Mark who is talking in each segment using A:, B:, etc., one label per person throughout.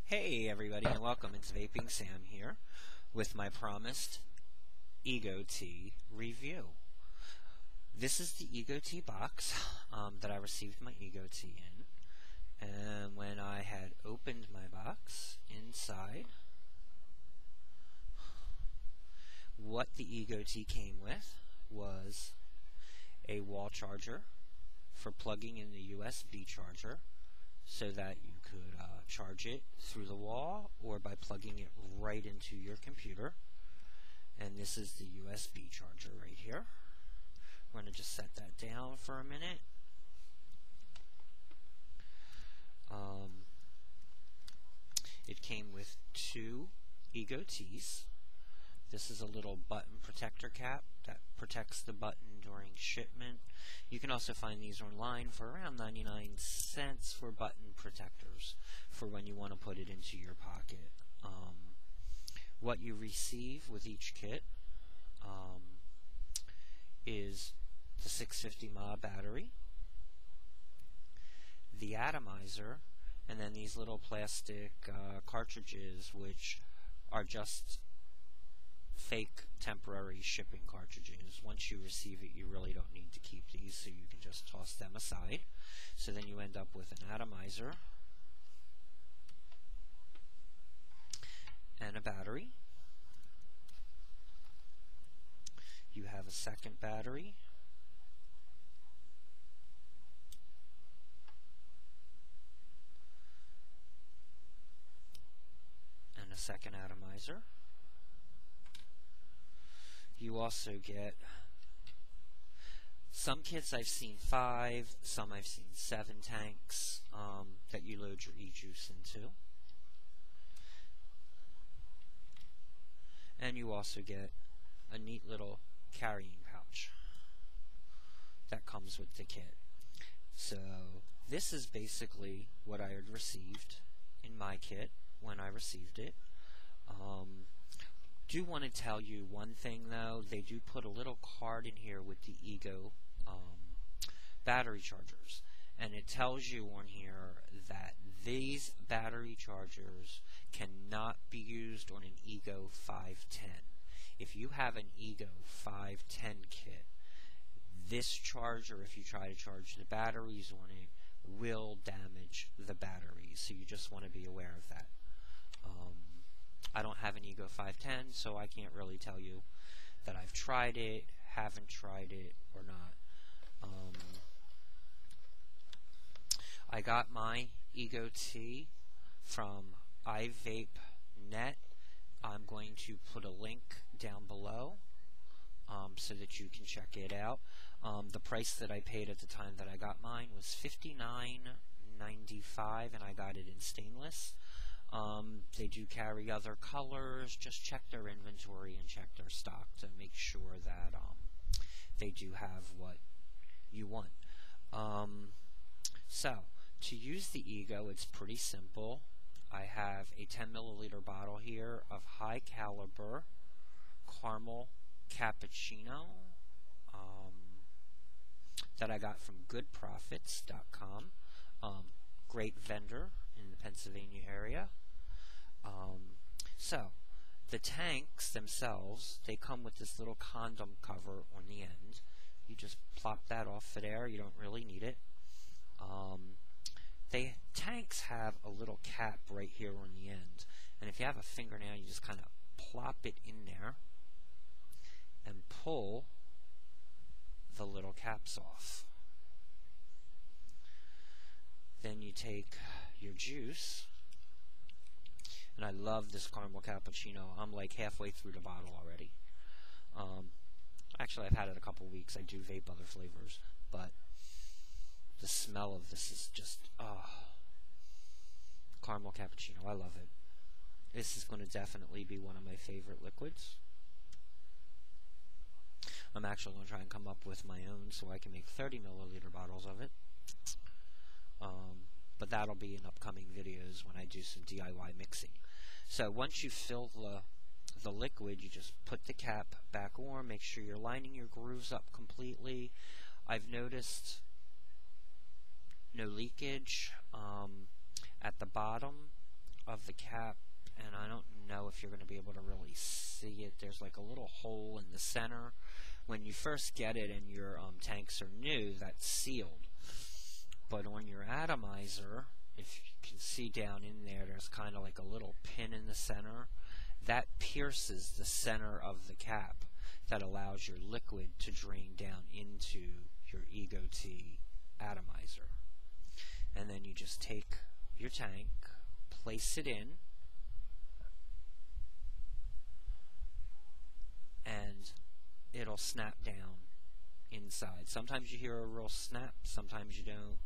A: Hey everybody, and welcome. It's Vaping Sam here with my promised Ego Tea review. This is the Ego Tea box that I received my Ego Tea in, and when I had opened my box, inside what the Ego Tea came with was a wall charger for plugging in the USB charger so that you could charge it through the wall or by plugging it right into your computer. And this is the USB charger right here. We're going to just set that down for a minute. It came with two Ego Teas. This is a little button protector cap that protects the button during shipment. You can also find these online for around 99 cents for button protectors for when you want to put it into your pocket. What you receive with each kit is the 650 mAh battery, the atomizer, and then these little plastic cartridges, which are just fake temporary shipping cartridges. Once you receive it, you really don't need to keep these, so you can just toss them aside. So then you end up with an atomizer and a battery. You have a second battery, and a second atomizer. You also get, some kits I've seen 5, some I've seen 7 tanks that you load your ejuice into. And you also get a neat little carrying pouch that comes with the kit. So this is basically what I had received in my kit when I received it. Do want to tell you one thing though, they do put a little card in here with the Ego battery chargers, and it tells you on here that these battery chargers cannot be used on an Ego 510. If you have an Ego 510 kit, this charger, if you try to charge the batteries on it, will damage the batteries, so you just want to be aware of that. I don't have an Ego 510, so I can't really tell you that I've tried it, haven't tried it, or not. I got my Ego Tea from Ivape.net. I'm going to put a link down below so that you can check it out. The price that I paid at the time that I got mine was $59.95, and I got it in stainless. They do carry other colors. Just check their inventory and check their stock to make sure that they do have what you want. So, to use the Ego, it's pretty simple. I have a 10 milliliter bottle here of high caliber caramel cappuccino that I got from goodprofits.com. Great vendor in the Pennsylvania area. So the tanks themselves, they come with this little condom cover on the end. You just plop that off of there. You don't really need it. Tanks have a little cap right here on the end, and if you have a fingernail, you just kind of plop it in there and pull the little caps off. Then you take your juice, and I love this caramel cappuccino. I'm like halfway through the bottle already. Actually, I've had it a couple weeks. I do vape other flavors, but the smell of this is just, caramel cappuccino. I love it. This is going to definitely be one of my favorite liquids. I'm actually going to try and come up with my own so I can make 30 milliliter bottles of it. But that'll be in upcoming videos when I do some DIY mixing. So once you fill the liquid, you just put the cap back on, make sure you're lining your grooves up completely. I've noticed no leakage at the bottom of the cap, and I don't know if you're going to be able to really see it. There's like a little hole in the center. When you first get it and your tanks are new, that's sealed. But on your atomizer, if you can see down in there, there's kind of like a little pin in the center. That pierces the center of the cap. That allows your liquid to drain down into your eGoT atomizer. And then you just take your tank, place it in, and it'll snap down inside. Sometimes you hear a real snap, sometimes you don't.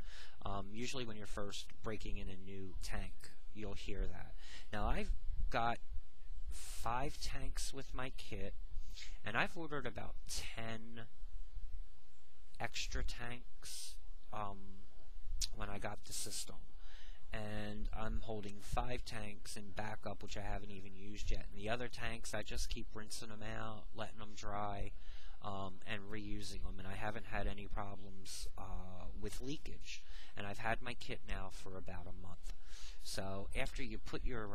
A: Usually when you're first breaking in a new tank, you'll hear that. Now I've got 5 tanks with my kit, and I've ordered about 10 extra tanks when I got the system. And I'm holding 5 tanks in backup, which I haven't even used yet. And the other tanks, I just keep rinsing them out, letting them dry, and reusing them. And I haven't had any problems with leakage. And I've had my kit now for about a month. So after you put your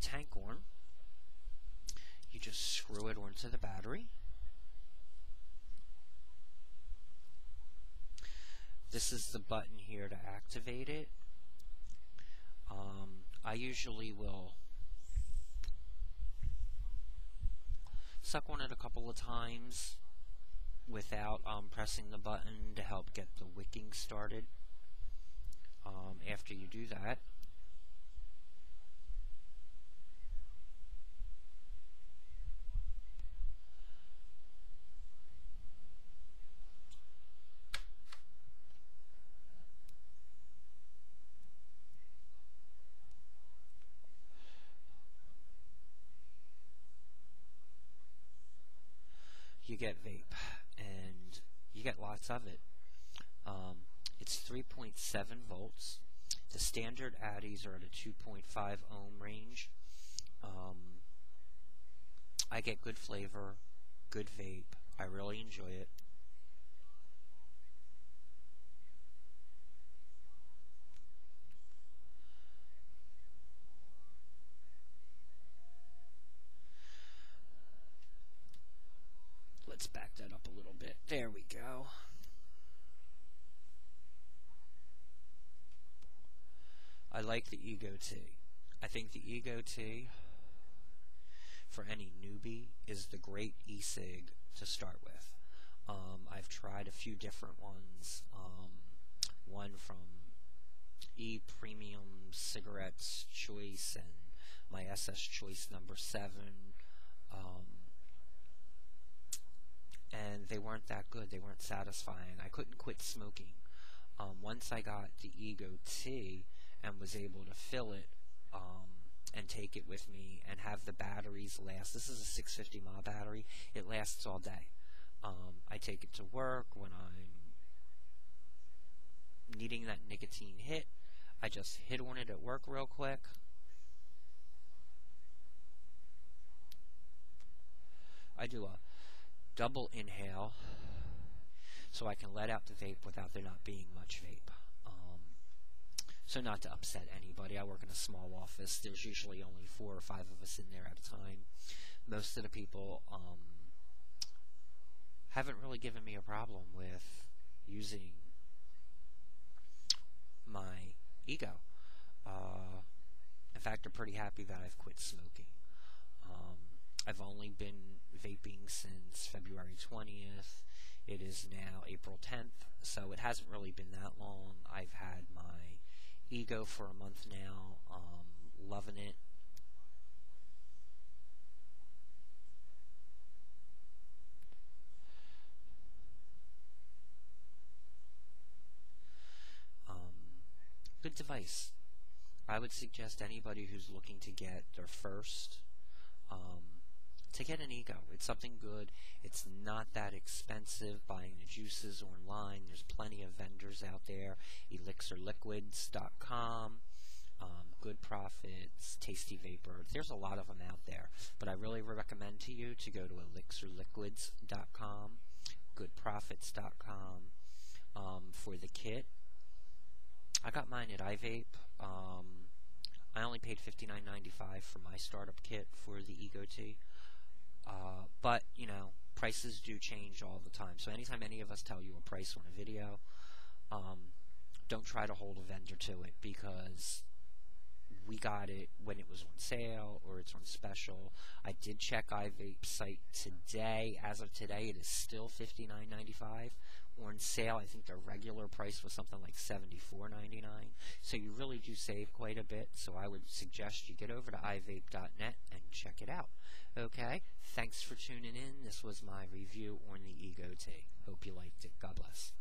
A: tank on, you just screw it onto the battery. This is the button here to activate it. I usually will suck on it a couple of times without pressing the button to help get the wicking started. After you do that, you get vape, and you get lots of it. It's 3.7 volts. The standard addies are at a 2.5 ohm range. I get good flavor, good vape. I really enjoy it. Let's back that up a little bit. There we go. I like the eGoT. I think the eGoT, for any newbie, is the great e-cig to start with. I've tried a few different ones. One from E-Premium Cigarettes Choice and my SS Choice number 7. And they weren't that good. They weren't satisfying. I couldn't quit smoking. Once I got the eGoT and was able to fill it and take it with me and have the batteries last. This is a 650 mAh battery. It lasts all day. I take it to work when I'm needing that nicotine hit. I just hit on it at work real quick. I do a double inhale so I can let out the vape without there not being much vape. So not to upset anybody. I work in a small office. There's usually only 4 or 5 of us in there at a time. Most of the people haven't really given me a problem with using my ego. In fact, they're pretty happy that I've quit smoking. I've only been vaping since February 20th. It is now April 10th, so it hasn't really been that long. I've had my ego for a month now, loving it. Good device. I would suggest anybody who's looking to get their first to get an ego. It's something good. It's not that expensive. Buying the juices online, there's plenty of vendors out there. ElixirLiquids.com, Good Profits, Tasty Vapor. There's a lot of them out there. But I really recommend to you to go to ElixirLiquids.com, GoodProfits.com for the kit. I got mine at Ivape. I only paid $59.95 for my startup kit for the Ego T. But, you know, prices do change all the time. So anytime any of us tell you a price on a video, don't try to hold a vendor to it, because we got it when it was on sale or it's on special. I did check Ivape's site today. As of today, it is still $59.95. On sale, I think their regular price was something like $74.99. So you really do save quite a bit. So I would suggest you get over to ivape.net and check it out. Okay? Thanks for tuning in. This was my review on the Ego T. Hope you liked it. God bless.